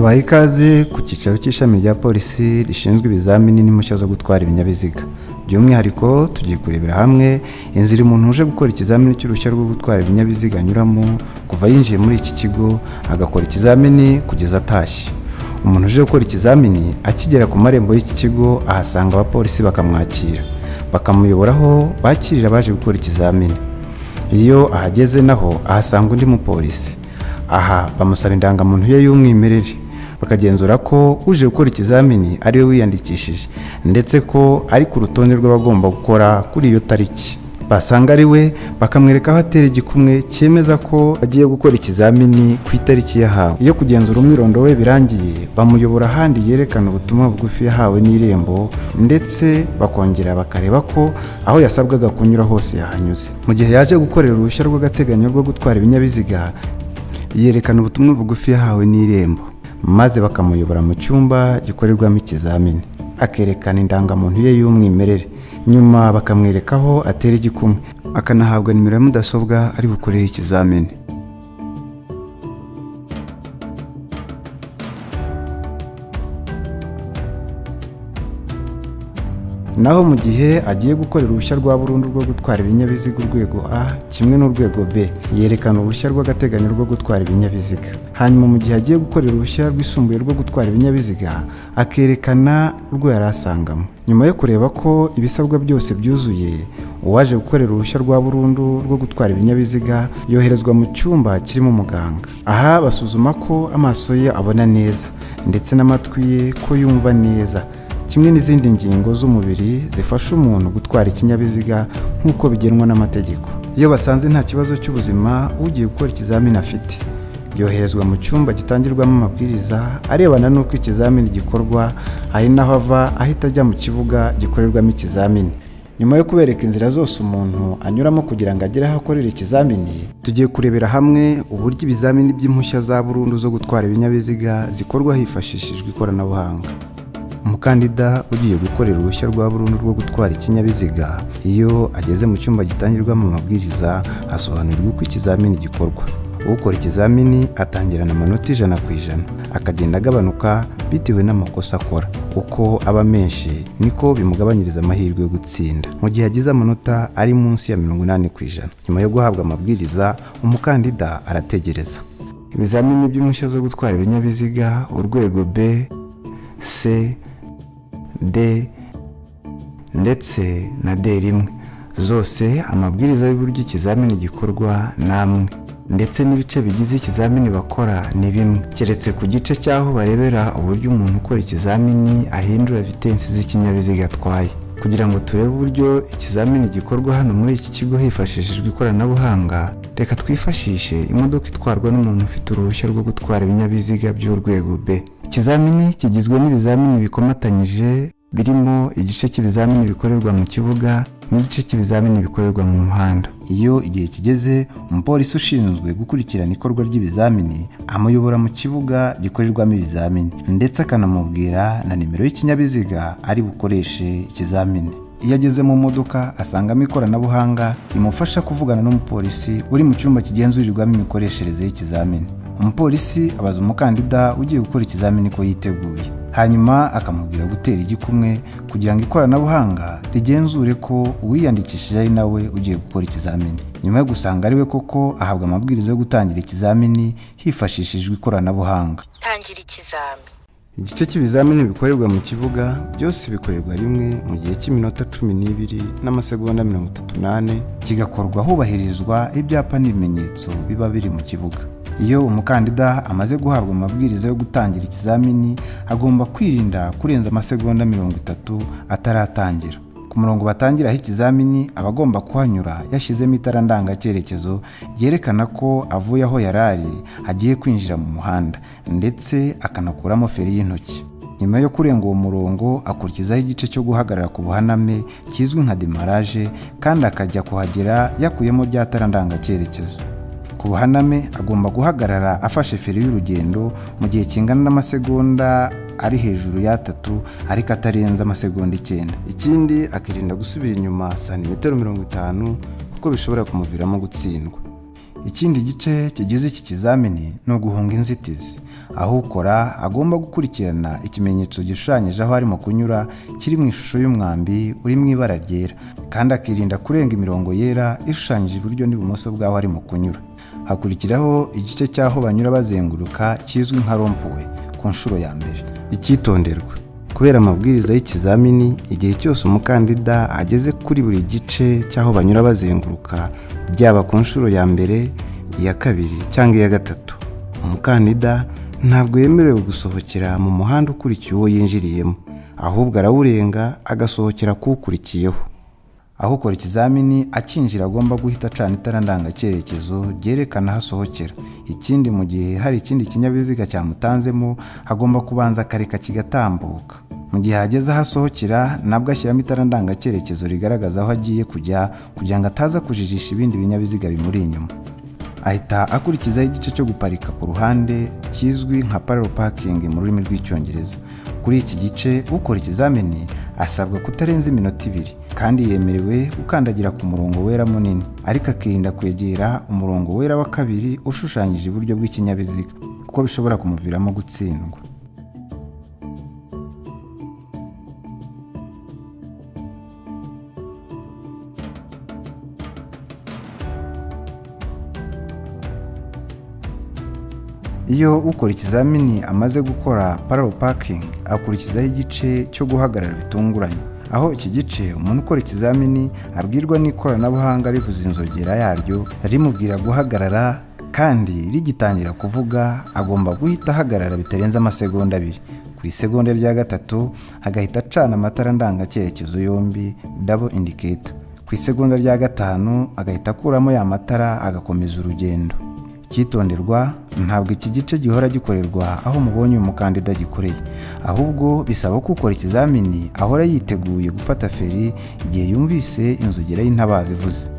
tubaha ikaze ku cyicaro cy'ishami rya polisi rishinzwe ibizamini n'impushya zo gutwara ibinyabiziga. By'umwihariko tugiye kurebera hamwe inzira umuntu uje gukora ikizamini cy'uruhushya rwo gutwara ibinyabiziga anyuramo kuva yinjiye muri iki kigo agakora ikizamini kugeza atashye. Umuntu uje gukora ikizamini akigera ku marembo y'iki kigo ahasanga abapolisi bakamwakira, bakamuyobora aho bakirira abaje gukora ikizamini. Iyo ahageze naho ahasanga undi mupolisi. Aha bamusaba indangamuntu ye y'umwimerere, bakagenzura ko uje gukora ikizamini ari we wiyandikishije ndetse ko ari ku rutonde rw'abagomba gukora kuri iyo tariki. Basanga ari we bakamwereka aho atera igikumwe cyemeza ko agiye gukora ikizamini ku itariki yahawe. Iyo kugenzura umwirondoro we birangiye, bamuyobora ahandi yerekana ubutumwa bugufi yahawe n'irembo ndetse bakongera bakareba ko aho yasabwaga kunyura hose yahanyuze. Mu gihe yaje gukorera uruhushya rw'agateganyo rwo gutwara ibinyabiziga, yerekana ubutumwa bugufi yahawe n'irembo, maze bakamuyobora mu cyumba gikorerwamo ikizamini, akerekana indangamuntu ye y'umwimerere. Nyuma bakamwereka aho atera igikumwe, akanahabwa nimero ya mudasobwa ari bukorere ikizamini. Naho mu gihe agiye gukorera uruhushya rwa burundu rwo gutwara ibinyabiziga urwego A kimwe n'urwego B, yerekana uruhushya rw'agateganyo rwo gutwara ibinyabiziga. Hanyuma mu gihe agiye gukorera uruhushya rwisumbuye rwo gutwara ibinyabiziga, akerekana urwo yari asangamo. Nyuma yo kureba ko ibisabwa byose byuzuye, uwaje gukorera uruhushya rwa burundu rwo gutwara ibinyabiziga yoherezwa mu cyumba kirimo umuganga. Aha basuzuma ko amaso ye abona neza ndetse n'amatwi ye ko yumva neza, kimwe n'izindi ngingo z'umubiri zifasha umuntu gutwara ikinyabiziga nk'uko bigenwa n'amategeko. Iyo basanze nta kibazo cy'ubuzima ugiye gukora ikizamini afite, yoherezwa mu cyumba gitangirwamo amabwiriza arebana n'uko ikizamini gikorwa, ari naho ava ahita ajya mu kibuga gikorerwamo ikizamini. Nyuma yo kubereka inzira zose umuntu anyuramo kugira ngo agere aho akorera ikizamini, tugiye kurebera hamwe uburyo ibizamini by'impushya za burundu zo gutwara ibinyabiziga zikorwa hifashishijwe ikoranabuhanga. Umukandida ugiye gukorera uruhushya rwa burundu rwo gutwara ikinyabiziga, iyo ageze mu cyumba gitangirwamo amabwiriza asobanurirwa uko ikizamini gikorwa. Ukora ikizamini atangirana amanota 100%, akagenda agabanuka bitewe n'amakosa akora. Uko aba menshi niko bimugabanyiriza amahirwe yo gutsinda. Mu gihe agize amanota ari munsi ya 80%, nyuma yo guhabwa amabwiriza, umukandida arategereza. Ibizamini by'impushya zo gutwara ibinyabiziga urwego B, C, D ndetse na D1, zose amabwiriza y'uburyo ikizamini gikorwa namwe, ndetse n'ibice bigize ikizamini bakora ni bimwe, keretse ku gice cyaho barebera uburyo umuntu ukora ikizamini ahindura vitensi z'ikinyabiziga atwaye. Kugira ngo turebe uburyo ikizamini gikorwa hano muri iki kigo hifashishijwe ikoranabuhanga, reka twifashishe imodoka itwarwa n'umuntu ufite uruhushya rwo gutwara ibinyabiziga by'urwego B. Ikizamini kigizwe n'ibizamini bikomatanyije birimo igice cy'ibizamini bikorerwa mu kibuga n'igice cy'ibizamini bikorerwa mu muhanda. Iyo igihe kigeze, umupolisi ushinzwe gukurikirana ikorwa ry'ibizamini amuyobora mu kibuga gikorerwamo ibizamini ndetse akanamubwira na nimero y'ikinyabiziga ari bukoreshe ikizamini. Iyo ageze mu modoka asangamo ikoranabuhanga rimufasha kuvugana n'umupolisi uri mu cyumba kigenzurirwamo imikoreshereze y'ikizamini. Umupolisi abaza umukandida ugiye gukora ikizamini ko yiteguye, hanyuma akamubwira gutera igikumwe kugira ngo ikoranabuhanga rigenzure ko uwiyandikishije ari nawe ugiye gukora ikizamini. Nyuma yo gusanga ari we koko, ahabwa amabwiriza yo gutangira ikizamini hifashishijwe ikoranabuhanga. Tangira ikizamini. Igice cy'ibizamini bikorerwa mu kibuga byose bikorerwa rimwe mu gihe cy'iminota 12 n'amasegonda 38, kigakorwa hubahirizwa ibyapa n'ibimenyetso biba biri mu kibuga. Iyo umukandida amaze guhabwa amabwiriza yo gutangira ikizamini, agomba kwirinda kurenza amasegonda 30 ataratangira. Ku murongo batangiraho ikizamini aba agomba kuhanyura yashyizemo itara ndangacyerekezo ryerekana ko avuye aho yarari agiye kwinjira mu muhanda, ndetse akanakuramo feri y'intoki. Nyuma yo kurenga uwo murongo akurikizaho igice cyo guhagarara ku buhaname kizwi nka demarage, kandi akajya kuhagera yakuyemo rya tara ndangacyerekezo. Ku buhaname agomba guhagarara afashe feri y'urugendo mu gihe kingana n'amasegonda ari hejuru ya 3, ariko atarenza amasegonda 9. Ikindi akirinda gusubira inyuma santimetero 50 kuko bishobora kumuviramo gutsindwa. Ikindi gice kigize iki kizamini no guhunga inzitizi. aho ukora agomba gukurikirana ikimenyetso gishushanyije aho arimo kunyura kiri mu ishusho y'umwambi uri mu ibara ryera, kandi akirinda kurenga imirongo yera ishushanyije iburyo n'ibumoso bw'aho arimo kunyura. Hakurikiraho igice cy'aho banyura bazenguruka kizwi nka rompuwe ku nshuro ya mbere. Icyitonderwa: kubera amabwiriza y'ikizamini, igihe cyose umukandida ageze kuri buri gice cy'aho banyura bazenguruka, byaba ku nshuro ya mbere, iya kabiri cyangwa iya gatatu, umukandida ntabwo yemerewe gusohokera mu muhanda ukurikiye uwo yinjiriyemo, ahubwo arawurenga agasohokera kuwukurikiyeho. Aho ukora ikizamini akinjira agomba guhita acana itara ndangacyerekezo ryerekana aho asohokera. Ikindi, mu gihe hari ikindi kinyabiziga cyamutanzemo, agomba kubanza akareka kigatambuka. Mu gihe ageze aho asohokera, nabwo ashyiramo itara ndangacyerekezo rigaragaza aho agiye kujya, kugira ngo ataza kujijisha ibindi binyabiziga bimuri inyuma. Ahita akurikizaho igice cyo guparika ku ruhande kizwi nka parallel parking mu rurimi rw'Icyongereza. Kuri iki gice, ukora ikizamini asabwa kutarenza iminota 2, kandi yemerewe gukandagira ku murongo wera munini, ariko akirinda kwegera umurongo wera wa kabiri ushushanyije iburyo bw'ikinyabiziga, kuko bishobora kumuviramo gutsindwa. Iyo ukora ikizamini amaze gukora parallel parking, akurikizaho igice cyo guhagarara bitunguranye. Aho iki gice umuntu ukora ikizamini abwirwa n'ikoranabuhanga rivuza inzogera yaryo rimubwira guhagarara, kandi rigitangira kuvuga agomba guhita ahagarara bitarenze amasegonda 2. Ku isegonda rya gatatu agahita acana amatara ndangacyerekezo yombi double indicator. Ku isegonda rya gatanu agahita akuramo ya matara agakomeza urugendo. Icyitonderwa: ntabwo iki gice gihora gikorerwa aho mubonye uyu mukandida gikoreye, ahubwo bisaba ko ukora ikizamini ahora yiteguye gufata feri igihe yumvise inzogera y'intabaza ivuze.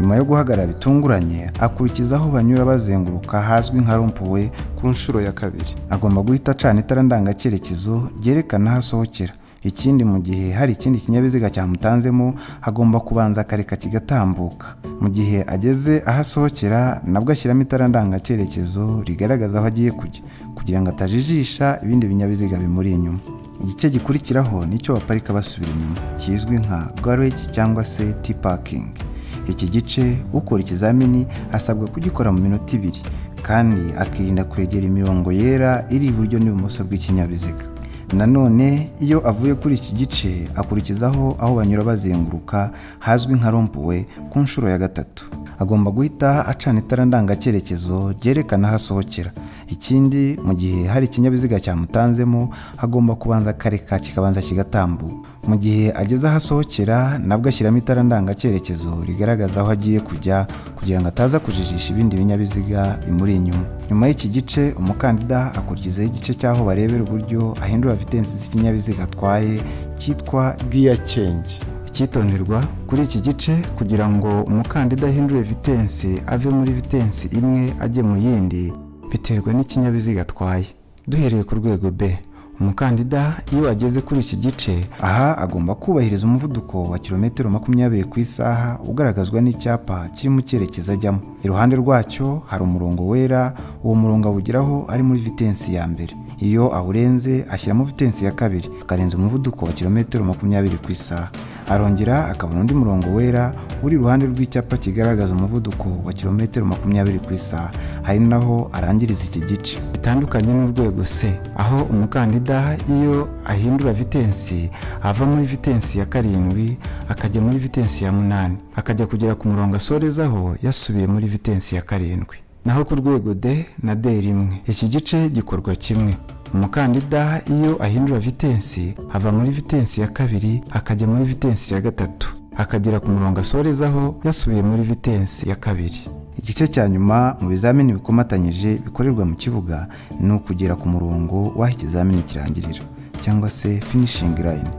Nyuma yo guhagarara bitunguranye, akurikizaho banyura bazenguruka hazwi nka rompuwe ku nshuro ya kabiri. Agomba guhita acana itara ndangacyerekezo ryerekana aho asohokera. Ikindi, mu gihe hari ikindi kinyabiziga cyamutanzemo, agomba kubanza akareka kigatambuka. Mu gihe ageze aho asohokera, nabwo ashyiramo itara ndangacyerekezo rigaragaza aho agiye kujya, kugira ngo atajijisha ibindi binyabiziga bimuri inyuma. Igice gikurikiraho nicyo baparika basubira inyuma, kizwi nka garage cyangwa se T-parking. Iki gice ukora ikizamini asabwa kugikora mu minota 2, kandi akirinda kwegera imirongo yera iri iburyo n'ibumoso bw'ikinyabiziga. Nanone iyo avuye kuri iki gice, akurikizaho aho banyura bazenguruka hazwi nka rompuwe ku nshuro ya gatatu. Agomba guhita acana itara ndangacyerekezo ryerekana aho asohokera. Ikindi, mu gihe hari ikinyabiziga cyamutanzemo, agomba kubanza akareka kikabanza kigatambuka. Mu gihe ageze aho asohokera, nabwo ashyiramo itara ndangacyerekezo rigaragaza aho agiye kujya, kugira ngo ataza kujijisha ibindi binyabiziga bimuri inyuma. Nyuma y'iki gice, umukandida akurikizaho igice cy'aho barebera uburyo ahindura vitensi z'ikinyabiziga atwaye cyitwa gear change. Icyitonderwa: kuri iki gice, kugira ngo umukandida ahindure vitensi ave muri vitensi imwe ajye mu yindi, biterwa n'ikinyabiziga atwaye. Duhereye ku rwego B, umukandida iyo ageze kuri iki gice, aha agomba kubahiriza umuvuduko wa kilometero 20 ku isaha ugaragazwa n'icyapa kiri mu cyerekezo ajyamo. Iruhande rwacyo hari umurongo wera, uwo murongo awugeraho ari muri vitensi ya mbere. Iyo awurenze ashyiramo vitensi ya kabiri, akarenza umuvuduko wa kilometero 20 ku isaha. Arongera akabona undi murongo wera uri iruhande rw'icyapa kigaragaza umuvuduko wa kilometero 20 ku isaha. Hari naho arangiriza iki gice. Bitandukanye n'urwego C, aho umukandida iyo ahindura vitensi ava muri vitensi ya 7 akajya muri vitensi ya 8, akajya kugera ku murongo asorezaho yasubiye muri vitensi ya 7. Naho ku rwego D na D1, iki gice gikorwa kimwe. Umukandida iyo ahindura vitensi ava muri vitensi ya 2 akajya muri vitensi ya 3, akagera ku murongo asorezaho yasubiye muri vitensi ya 2. Igice cya nyuma mu bizamini bikomatanyije bikorerwa mu kibuga ni ukugera ku murongo w'aho ikizamini kirangirira, cyangwa se finishing line.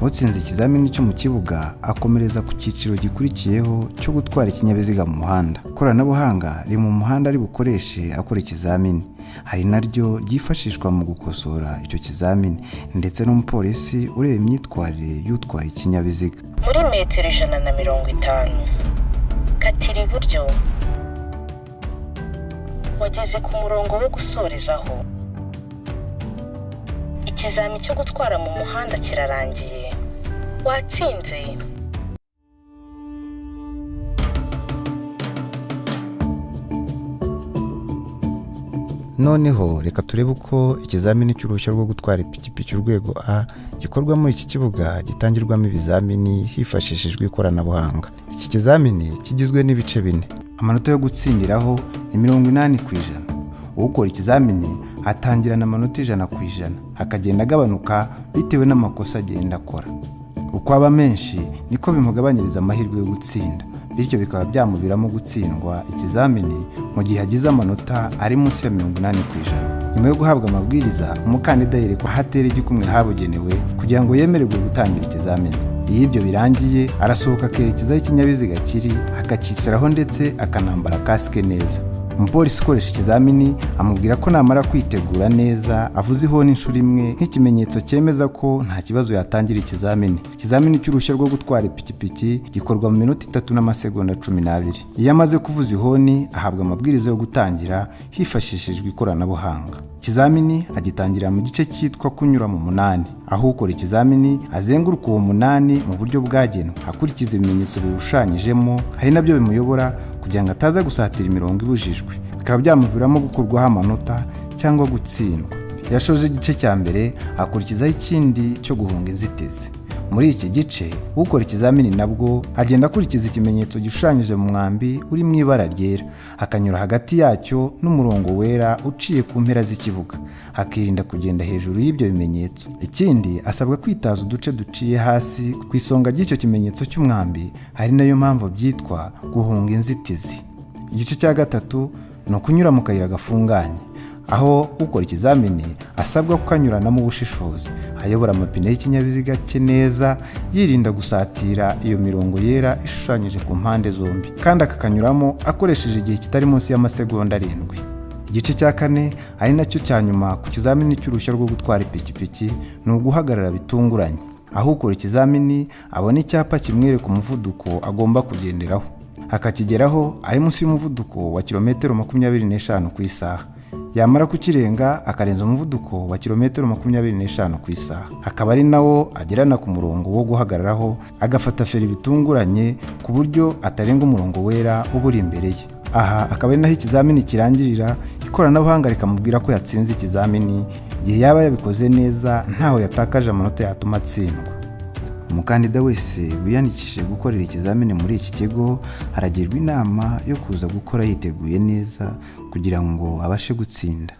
Utsinze ikizamini cyo mu kibuga akomereza ku cyiciro gikurikiyeho cyo gutwara ikinyabiziga mu muhanda. Ikoranabuhanga riri mu muhanda ari bukoreshe akora ikizamini, hari naryo ryifashishwa mu gukosora icyo kizamini, ndetse n'umupolisi ureba imyitwarire y'utwaye ikinyabiziga. Muri metero 150 katira iburyo, wageze ku murongo wo gusorezaho. Ikizami cyo gutwara mu muhanda kirarangiye. Watsinze. Noneho reka turebe uko ikizamini cy'uruhushya rwo gutwara ipikipiki urwego A gikorwa muri iki kibuga gitangirwamo ibizamini hifashishijwe ikoranabuhanga. Iki kizamini kigizwe n'ibice 4. Amanota yo gutsindiraho ni 80%. Ukora ikizamini atangirana amanota 100%, akagenda agabanuka bitewe n'amakosa agenda akora. Uko aba menshi niko bimugabanyiriza amahirwe yo gutsinda, bityo bikaba byamuviramo gutsindwa ikizamini mu gihe agize amanota ari munsi ya 80%. Nyuma yo guhabwa amabwiriza, umukandida yerekwa ahatera igikumwe habugenewe kugira ngo yemererwe gutangira ikizamini. Iyo ibyo birangiye, arasohoka akerekeza aho ikinyabiziga kiri, akacicaraho ndetse akanambara kasike neza. Umupolisi ukoresha ikizamini amubwira ko namara kwitegura neza avuze ihoni inshuro imwe nk'ikimenyetso cyemeza ko nta kibazo yatangira ikizamini. Ikizamini cy'uruhushya rwo gutwara ipikipiki gikorwa mu minota 3 n'amasegonda 12. Iyo amaze kuvuza ihoni ahabwa amabwiriza yo gutangira hifashishijwe ikoranabuhanga. Ikizamini agitangira mu gice cyitwa kunyura mu munani, aho ukora ikizamini azenguruka uwo munani mu buryo bwagenwe akurikiza ibimenyetso biwushushanyijemo, hari nabyo bimuyobora kugira ngo ataza gusatira imirongo ibujijwe, bikaba byamuviramo gukurwaho amanota cyangwa gutsindwa. Yashoje igice cya mbere akurikizaho ikindi cyo guhunga inzitizi. Muri iki gice ukora ikizamini nabwo agenda akurikiza ikimenyetso gishushanyije mu mwambi uri mu ibara ryera, akanyura hagati yacyo n'umurongo wera uciye ku mpera z'ikibuga, akirinda kugenda hejuru y'ibyo bimenyetso. Ikindi asabwa kwitaza uduce duciye hasi ku isonga ry'icyo kimenyetso cy'umwambi, ari nayo mpamvu byitwa guhunga inzitizi. Igice cya gatatu ni ukunyura mu kayira gafunganye, aho ukora ikizamini asabwa kukanyuranamo ubushishozi, ayobora amapine y'ikinyabiziga cye neza, yirinda gusatira iyo mirongo yera ishushanyije ku mpande zombi, kandi akakanyuramo akoresheje igihe kitari munsi y'amasegonda 7. Igice cya 4 ari nacyo cya nyuma ku kizamini cy'uruhushya rwo gutwara ipikipiki ni uguhagarara bitunguranye, aho ukora ikizamini abona icyapa kimwereka umuvuduko agomba kugenderaho, akakigeraho ari munsi y'umuvuduko wa kilometero 25 ku isaha. Yamara kukirenga akarenza umuvuduko wa kilometero 25 ku isaha, akaba ari nawo agerana ku murongo wo guhagararaho, agafata feri bitunguranye ku buryo atarenga umurongo wera uburi imbere ye. Aha akaba ari naho ikizamini kirangirira, ikoranabuhanga rikamubwira ko yatsinze ikizamini igihe yaba yabikoze neza ntaho yatakaje amanota yatuma atsindwa. Umukandida wese wiyandikishije gukorera ikizamini muri iki kigo aragirwa inama yo kuza gukora yiteguye neza kugira ngo abashe gutsinda.